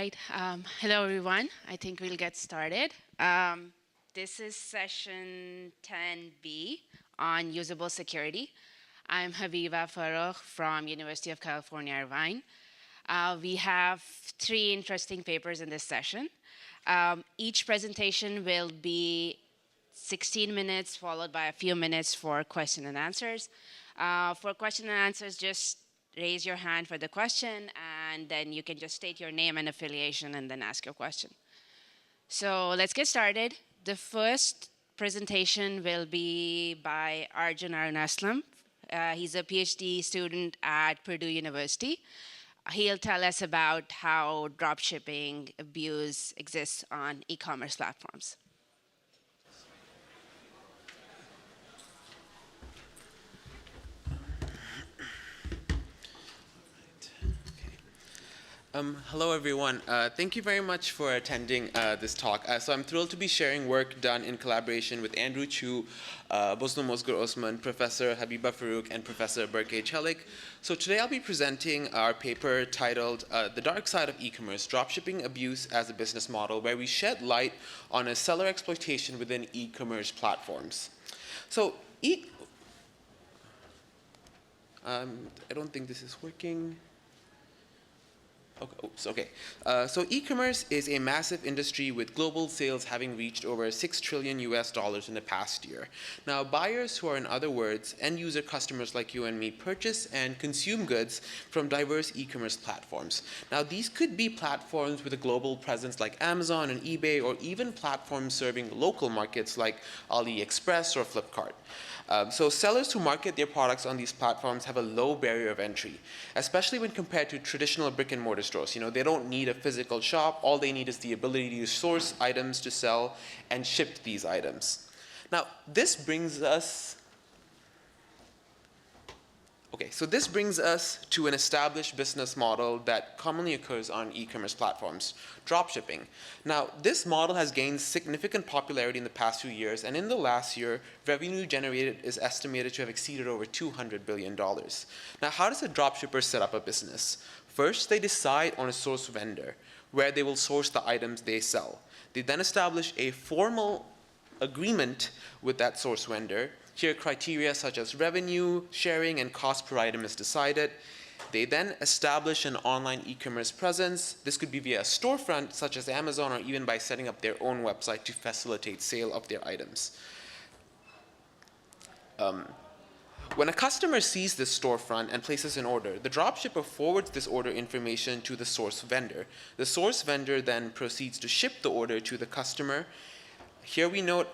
right. Hello, everyone. I think we'll get started. This is session 10B on usable security. I'm Habiba Farooq from University of California, Irvine. We have three interesting papers in this session. Each presentation will be 16 minutes, followed by a few minutes for question and answers. For question and answers, just raise your hand for the question, and then you can just state your name and affiliation and then ask your question. So let's get started. The first presentation will be by Arjun Arunaslam. He's a PhD student at Purdue University. He'll tell us about how dropshipping abuse exists on e-commerce platforms. Hello, everyone. Thank you very much for attending this talk. So I'm thrilled to be sharing work done in collaboration with Andrew Chu, Bosnum Mozgur Osman, Professor Habiba Farooq, and Professor Berke Çelik. So today I'll be presenting our paper titled The Dark Side of E-Commerce, Dropshipping Abuse as a Business Model, where we shed light on a seller exploitation within e-commerce platforms. So I don't think this is working. Okay. So e-commerce is a massive industry with global sales having reached over $6 trillion in the past year. Now, buyers, who are in other words end user customers like you and me, purchase and consume goods from diverse e-commerce platforms. Now, these could be platforms with a global presence like Amazon and eBay, or even platforms serving local markets like AliExpress or Flipkart. So sellers who market their products on these platforms have a low barrier of entry, especially when compared to traditional brick and mortar stores. They don't need a physical shop. All they need is the ability to source items to sell and ship these items. Now, this brings us to an established business model that commonly occurs on e-commerce platforms, dropshipping. Now, this model has gained significant popularity in the past few years, and in the last year, revenue generated is estimated to have exceeded over $200 billion. Now, how does a dropshipper set up a business? First, they decide on a source vendor, where they will source the items they sell. They then establish a formal agreement with that source vendor. Here, criteria such as revenue, sharing, and cost per item is decided. They then establish an online e-commerce presence. This could be via a storefront such as Amazon, or even by setting up their own website to facilitate sale of their items. When a customer sees this storefront and places an order, the dropshipper forwards this order information to the source vendor. The source vendor then proceeds to ship the order to the customer. Here we note,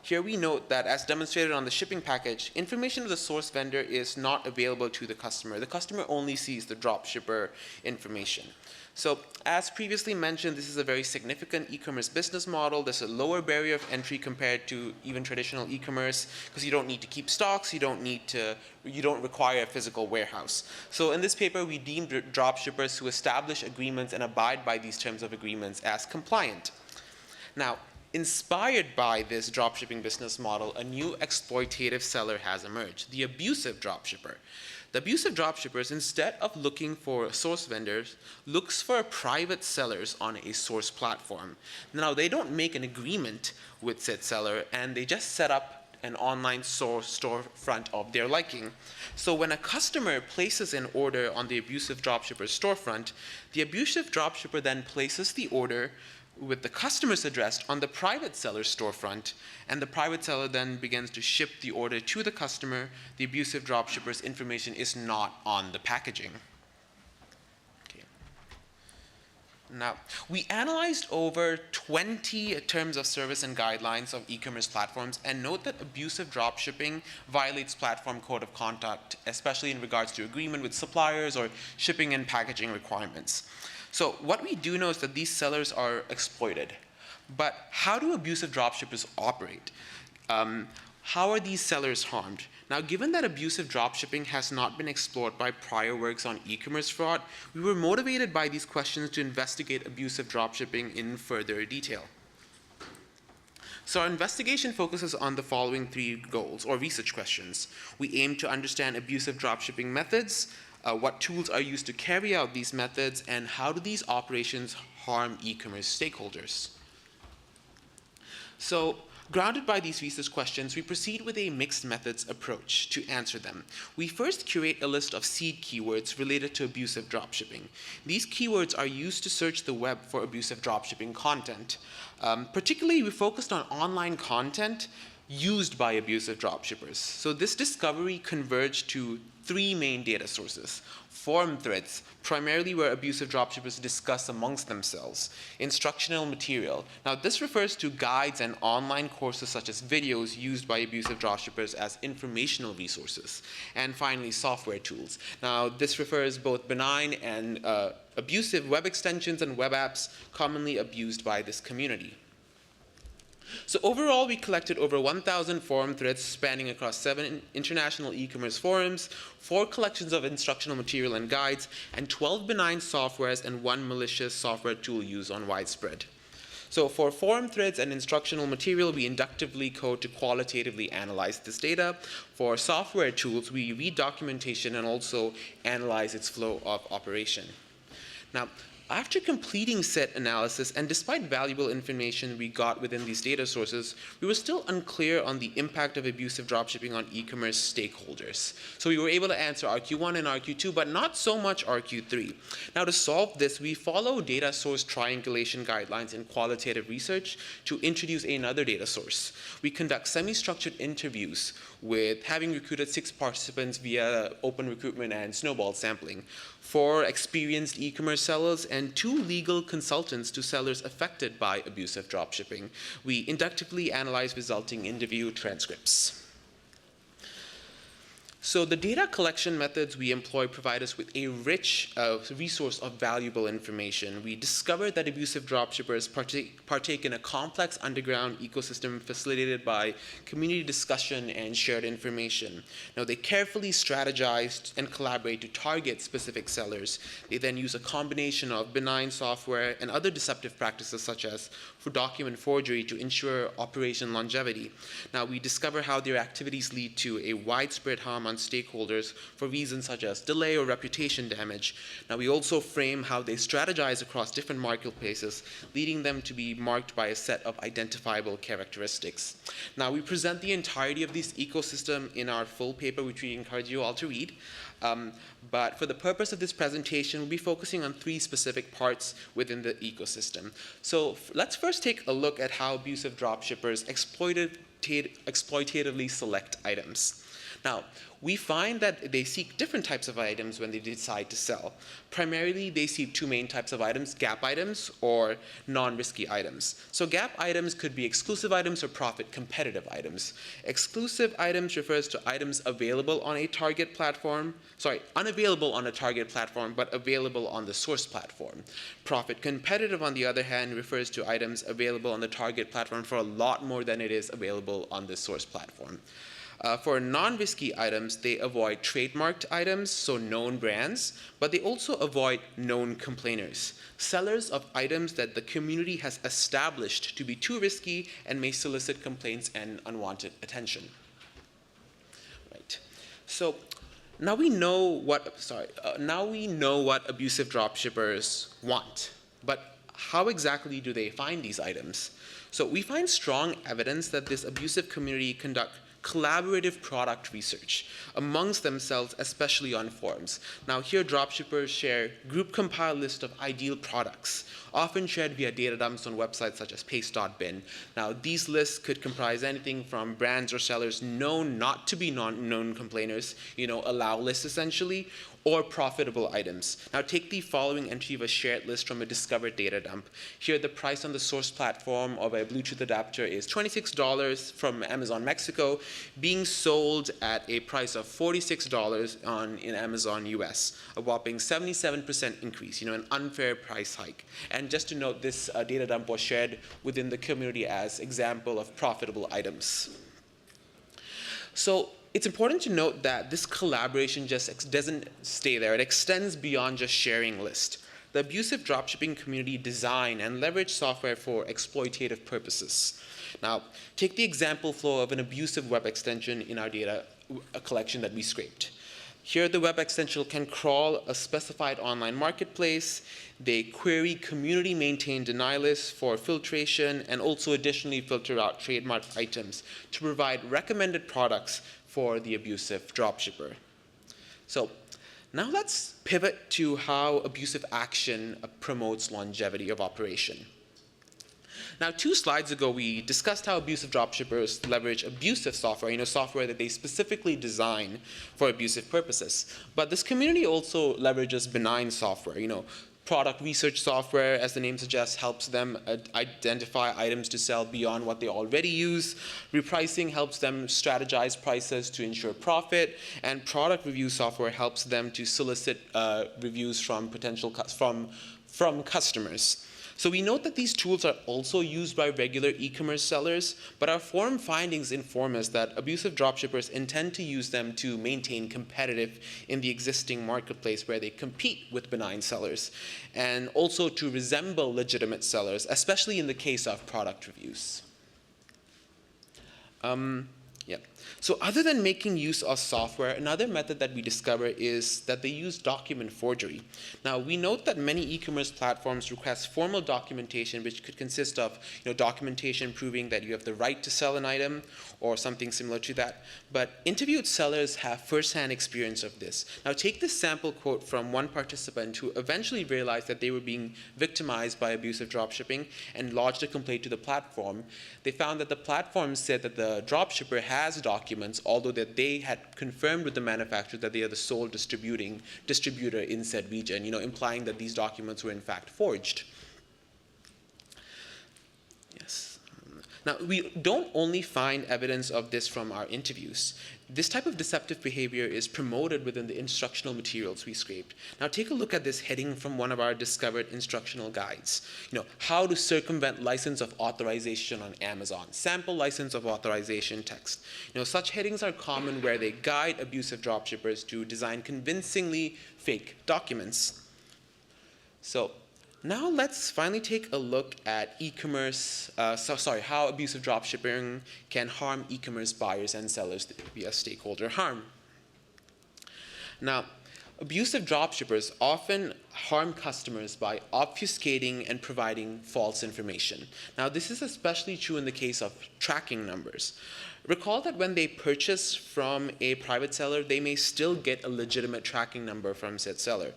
Here we note that, as demonstrated on the shipping package, information of the source vendor is not available to the customer. The customer only sees the dropshipper information. So, as previously mentioned, this is a very significant e-commerce business model. There's a lower barrier of entry compared to even traditional e-commerce, because you don't need to keep stocks, you don't require a physical warehouse. So in this paper, we deemed dropshippers who establish agreements and abide by these terms of agreements as compliant. Now, inspired by this dropshipping business model, a new exploitative seller has emerged, the abusive dropshipper. The abusive dropshippers, instead of looking for source vendors, looks for private sellers on a source platform. Now, they don't make an agreement with said seller, and they just set up an online storefront of their liking. So when a customer places an order on the abusive dropshipper's storefront, the abusive dropshipper then places the order with the customer's address on the private seller's storefront, and the private seller then begins to ship the order to the customer. The abusive dropshipper's information is not on the packaging. Okay. Now, we analyzed over 20 terms of service and guidelines of e-commerce platforms, and note that abusive dropshipping violates platform code of conduct, especially in regards to agreement with suppliers or shipping and packaging requirements. So what we do know is that these sellers are exploited. But how do abusive dropshippers operate? How are these sellers harmed? Now, given that abusive dropshipping has not been explored by prior works on e-commerce fraud, we were motivated by these questions to investigate abusive dropshipping in further detail. So our investigation focuses on the following three goals, or research questions. We aim to understand abusive dropshipping methods, what tools are used to carry out these methods, and how do these operations harm e-commerce stakeholders. So, grounded by these research questions, we proceed with a mixed methods approach to answer them. We first curate a list of seed keywords related to abusive dropshipping. These keywords are used to search the web for abusive dropshipping content. Particularly, we focused on online content used by abusive dropshippers. So this discovery converged to three main data sources: forum threads, primarily where abusive dropshippers discuss amongst themselves; instructional material. Now this refers to guides and online courses such as videos used by abusive dropshippers as informational resources; and finally, software tools. Now this refers both benign and abusive web extensions and web apps commonly abused by this community. So overall, we collected over 1,000 forum threads spanning across 7 international e-commerce forums, 4 collections of instructional material and guides, and 12 benign softwares and 1 malicious software tool used on widespread. So for forum threads and instructional material, we inductively code to qualitatively analyze this data. For software tools, we read documentation and also analyze its flow of operation. Now, after completing said analysis, and despite valuable information we got within these data sources, we were still unclear on the impact of abusive dropshipping on e-commerce stakeholders. So we were able to answer RQ1 and RQ2, but not so much RQ3. Now to solve this, we follow data source triangulation guidelines in qualitative research to introduce another data source. We conduct semi-structured interviews with having recruited 6 participants via open recruitment and snowball sampling, 4 experienced e-commerce sellers, and 2 legal consultants to sellers affected by abusive dropshipping. We inductively analyze resulting interview transcripts. So the data collection methods we employ provide us with a rich resource of valuable information. We discovered that abusive dropshippers partake in a complex underground ecosystem facilitated by community discussion and shared information. Now, they carefully strategize and collaborate to target specific sellers. They then use a combination of benign software and other deceptive practices such as for document forgery to ensure operation longevity. Now, we discover how their activities lead to a widespread harm on stakeholders for reasons such as delay or reputation damage. Now, we also frame how they strategize across different marketplaces, leading them to be marked by a set of identifiable characteristics. Now, we present the entirety of this ecosystem in our full paper, which we encourage you all to read. But for the purpose of this presentation, we'll be focusing on 3 specific parts within the ecosystem. So let's first take a look at how abusive dropshippers exploitatively select items. Now, we find that they seek different types of items when they decide to sell. Primarily, they seek 2 main types of items: gap items or non-risky items. So gap items could be exclusive items or profit competitive items. Exclusive items refers to items available on a target platform, unavailable on a target platform, but available on the source platform. Profit competitive, on the other hand, refers to items available on the target platform for a lot more than it is available on the source platform. For non-risky items, they avoid trademarked items, so known brands, but they also avoid known complainers, sellers of items that the community has established to be too risky and may solicit complaints and unwanted attention. Right. So now we know what abusive dropshippers want, but how exactly do they find these items? So we find strong evidence that this abusive community conduct collaborative product research amongst themselves, especially on forums. Now here, dropshippers share group compiled list of ideal products, often shared via data dumps on websites such as paste.bin. Now these lists could comprise anything from brands or sellers known not to be known complainers, allow lists essentially, or profitable items. Now take the following entry of a shared list from a discovered data dump. Here the price on the source platform of a Bluetooth adapter is $26 from Amazon Mexico, being sold at a price of $46 in Amazon US, a whopping 77% increase, an unfair price hike. And just to note, this data dump was shared within the community as example of profitable items. So it's important to note that this collaboration just doesn't stay there. It extends beyond just sharing lists. The abusive dropshipping community design and leverage software for exploitative purposes. Now, take the example flow of an abusive web extension in our data collection that we scraped. Here, the web extension can crawl a specified online marketplace. They query community-maintained deny lists for filtration and also additionally filter out trademark items to provide recommended products for the abusive dropshipper. So now let's pivot to how abusive action promotes longevity of operation. Now, 2 slides ago, we discussed how abusive dropshippers leverage abusive software, software that they specifically design for abusive purposes. But this community also leverages benign software, product research software, as the name suggests, helps them identify items to sell beyond what they already use. Repricing helps them strategize prices to ensure profit, and product review software helps them to solicit reviews from from customers. So we note that these tools are also used by regular e-commerce sellers, but our forum findings inform us that abusive dropshippers intend to use them to maintain competitive in the existing marketplace where they compete with benign sellers, and also to resemble legitimate sellers, especially in the case of product reviews. So other than making use of software, another method that we discover is that they use document forgery. Now, we note that many e-commerce platforms request formal documentation, which could consist of documentation proving that you have the right to sell an item or something similar to that. But interviewed sellers have first-hand experience of this. Now, take this sample quote from one participant who eventually realized that they were being victimized by abusive dropshipping and lodged a complaint to the platform. They found that the platform said that the dropshipper has documents, although that they had confirmed with the manufacturer that they are the sole distributor in said region, implying that these documents were in fact forged. Yes. Now, we don't only find evidence of this from our interviews. This type of deceptive behavior is promoted within the instructional materials we scraped. Now, take a look at this heading from one of our discovered instructional guides. How to circumvent license of authorization on Amazon. Sample license of authorization text. Such headings are common where they guide abusive dropshippers to design convincingly fake documents. So now let's finally take a look at how abusive dropshipping can harm e-commerce buyers and sellers via stakeholder harm. Now, abusive dropshippers often harm customers by obfuscating and providing false information. Now, this is especially true in the case of tracking numbers. Recall that when they purchase from a private seller, they may still get a legitimate tracking number from said seller.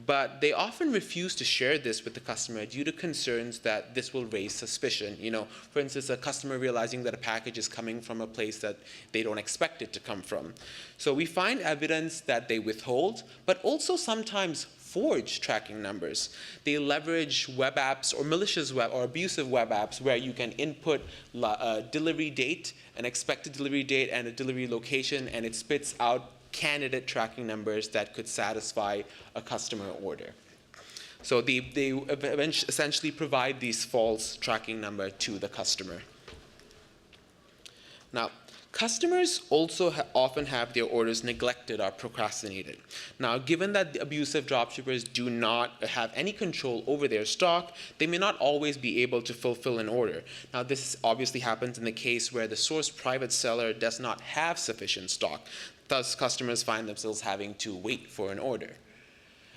But they often refuse to share this with the customer due to concerns that this will raise suspicion. For instance, a customer realizing that a package is coming from a place that they don't expect it to come from. So we find evidence that they withhold, but also sometimes forge tracking numbers. They leverage web apps or malicious web or abusive web apps where you can input a delivery date, an expected delivery date, and a delivery location, and it spits out candidate tracking numbers that could satisfy a customer order. So they essentially provide these false tracking number to the customer. Now, customers also often have their orders neglected or procrastinated. Now, given that the abusive dropshippers do not have any control over their stock, they may not always be able to fulfill an order. Now, this obviously happens in the case where the source private seller does not have sufficient stock. Thus, customers find themselves having to wait for an order.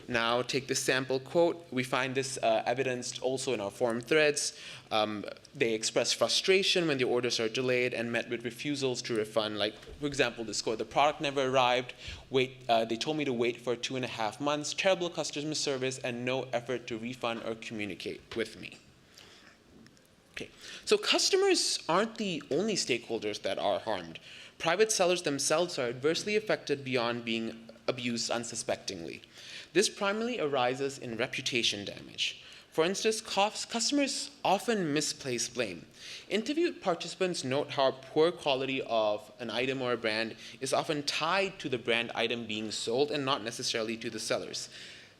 Now, take this sample quote. We find this evidenced also in our forum threads. They express frustration when the orders are delayed and met with refusals to refund. Like, for example, this quote, "The product never arrived. They told me to wait for 2.5 months. Terrible customer service and no effort to refund or communicate with me." Okay, so customers aren't the only stakeholders that are harmed. Private sellers themselves are adversely affected beyond being abused unsuspectingly. This primarily arises in reputation damage. For instance, customers often misplace blame. Interviewed participants note how poor quality of an item or a brand is often tied to the brand item being sold and not necessarily to the sellers.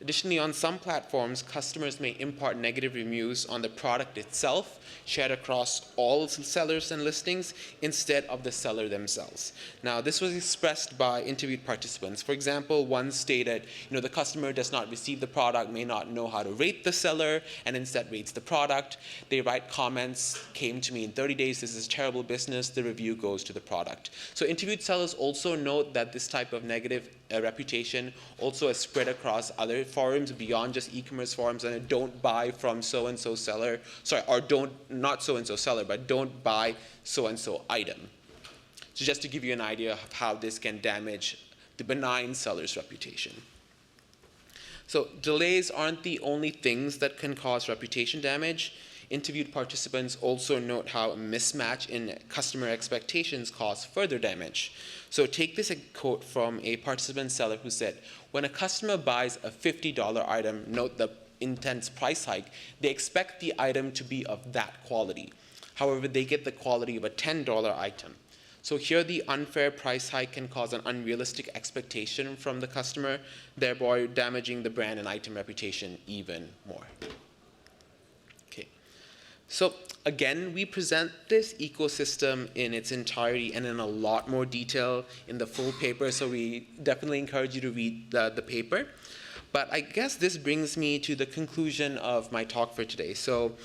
Additionally, on some platforms, customers may impart negative reviews on the product itself, shared across all sellers and listings, instead of the seller themselves. Now, this was expressed by interviewed participants. For example, one stated, the customer does not receive the product, may not know how to rate the seller, and instead rates the product. They write comments, "Came to me in 30 days, this is terrible business," the review goes to the product. So interviewed sellers also note that this type of negative reputation also is spread across other forums beyond just e-commerce forums, and don't buy from so-and-so seller, sorry, or not so-and-so seller, but don't buy so-and-so item. So just to give you an idea of how this can damage the benign seller's reputation. So delays aren't the only things that can cause reputation damage. Interviewed participants also note how a mismatch in customer expectations cause further damage. So take this quote from a participant seller who said, when a customer buys a $50 item, note the intense price hike, they expect the item to be of that quality. However, they get the quality of a $10 item. So here the unfair price hike can cause an unrealistic expectation from the customer, thereby damaging the brand and item reputation even more. Okay. So again, we present this ecosystem in its entirety and in a lot more detail in the full paper, so we definitely encourage you to read the paper. But I guess this brings me to the conclusion of my talk for today. So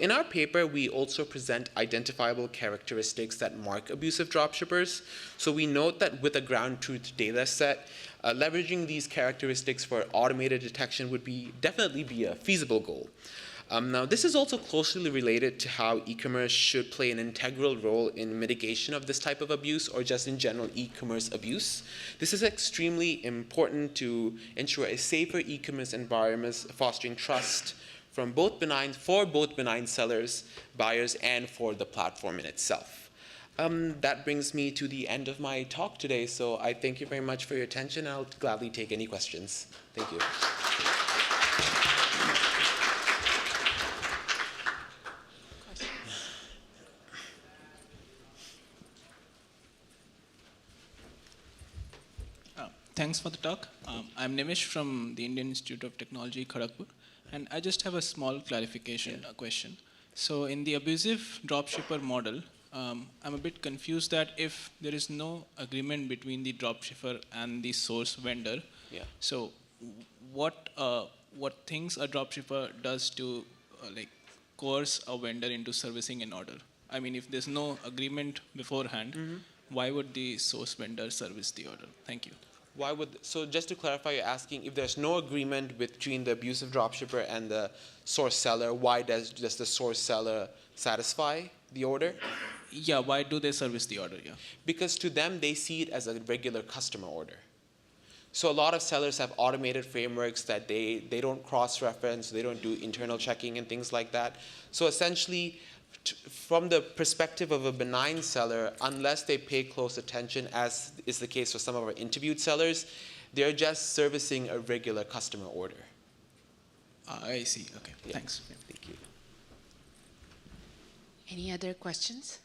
in our paper, we also present identifiable characteristics that mark abusive dropshippers. So we note that with a ground truth data set, leveraging these characteristics for automated detection would definitely be a feasible goal. Now, this is also closely related to how e-commerce should play an integral role in mitigation of this type of abuse, or just in general e-commerce abuse. This is extremely important to ensure a safer e-commerce environment, fostering trust for both benign sellers, buyers, and for the platform in itself. That brings me to the end of my talk today, so I thank you very much for your attention. I'll gladly take any questions. Thank you. Thanks for the talk. I'm Nimish from the Indian Institute of Technology, Kharagpur, and I just have a small clarification question. So in the abusive dropshipper model, I'm a bit confused that if there is no agreement between the dropshipper and the source vendor, so what things a dropshipper does to like coerce a vendor into servicing an order? I mean, if there's no agreement beforehand, why would the source vendor service the order? Thank you. So just to clarify, you're asking if there's no agreement between the abusive dropshipper and the source seller, why does the source seller satisfy the order? Yeah, why do they service the order? Yeah. Because to them, they see it as a regular customer order. So a lot of sellers have automated frameworks that they don't cross-reference, they don't do internal checking and things like that. So essentially, from the perspective of a benign seller, unless they pay close attention, as is the case for some of our interviewed sellers, they're just servicing a regular customer order. I see. Okay, thanks. Yeah. Thank you. Any other questions?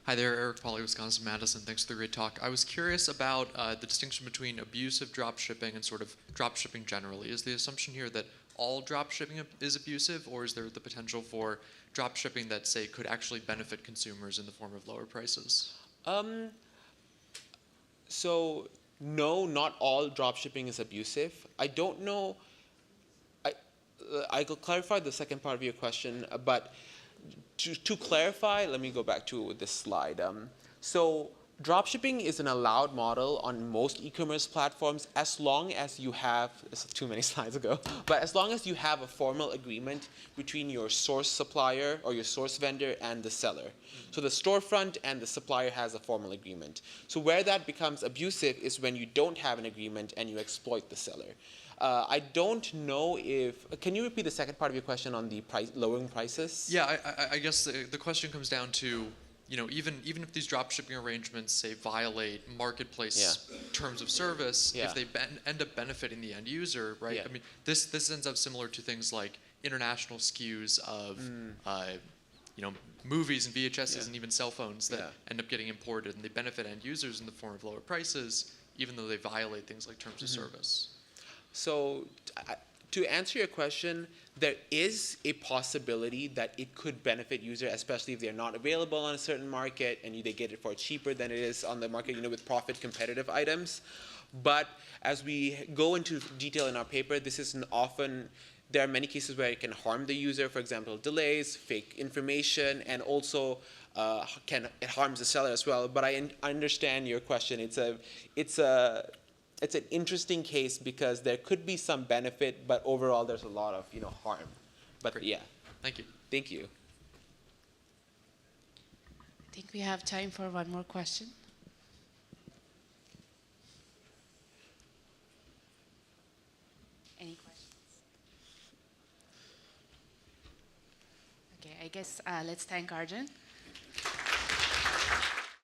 Hi there, Eric Pauly, Wisconsin-Madison. Thanks for the great talk. I was curious about the distinction between abusive dropshipping and sort of dropshipping generally. Is the assumption here that all dropshipping is abusive, or is there the potential for dropshipping that, say, could actually benefit consumers in the form of lower prices? So no, not all dropshipping is abusive. I don't know. I could clarify the second part of your question, but to clarify, let me go back to this slide. So dropshipping is an allowed model on most e-commerce platforms as long as you have, it's too many slides ago, but as long as you have a formal agreement between your source supplier or your source vendor and the seller. So the storefront and the supplier has a formal agreement. So where that becomes abusive is when you don't have an agreement and you exploit the seller. I don't know if, can you repeat the second part of your question on the lowering prices? Yeah, I guess the question comes down to, you know, even if these dropshipping arrangements, say, violate marketplace terms of service, if they end up benefiting the end user, right? I mean, this ends up similar to things like international SKUs of, you know, movies and VHSs and even cell phones that end up getting imported, and they benefit end users in the form of lower prices, even though they violate things like terms of service. So to answer your question, there is a possibility that it could benefit users, especially if they're not available on a certain market and they get it for cheaper than it is on the market, you know, with profit competitive items. But as we go into detail in our paper, this is often there are many cases where it can harm the user, for example, delays, fake information, and also it harms the seller as well. But I understand your question. It's an interesting case because there could be some benefit, but overall there's a lot of harm. But Great. yeah, Thank you. thank you. I think we have time for one more question. Any questions? Okay, I guess let's thank Arjun.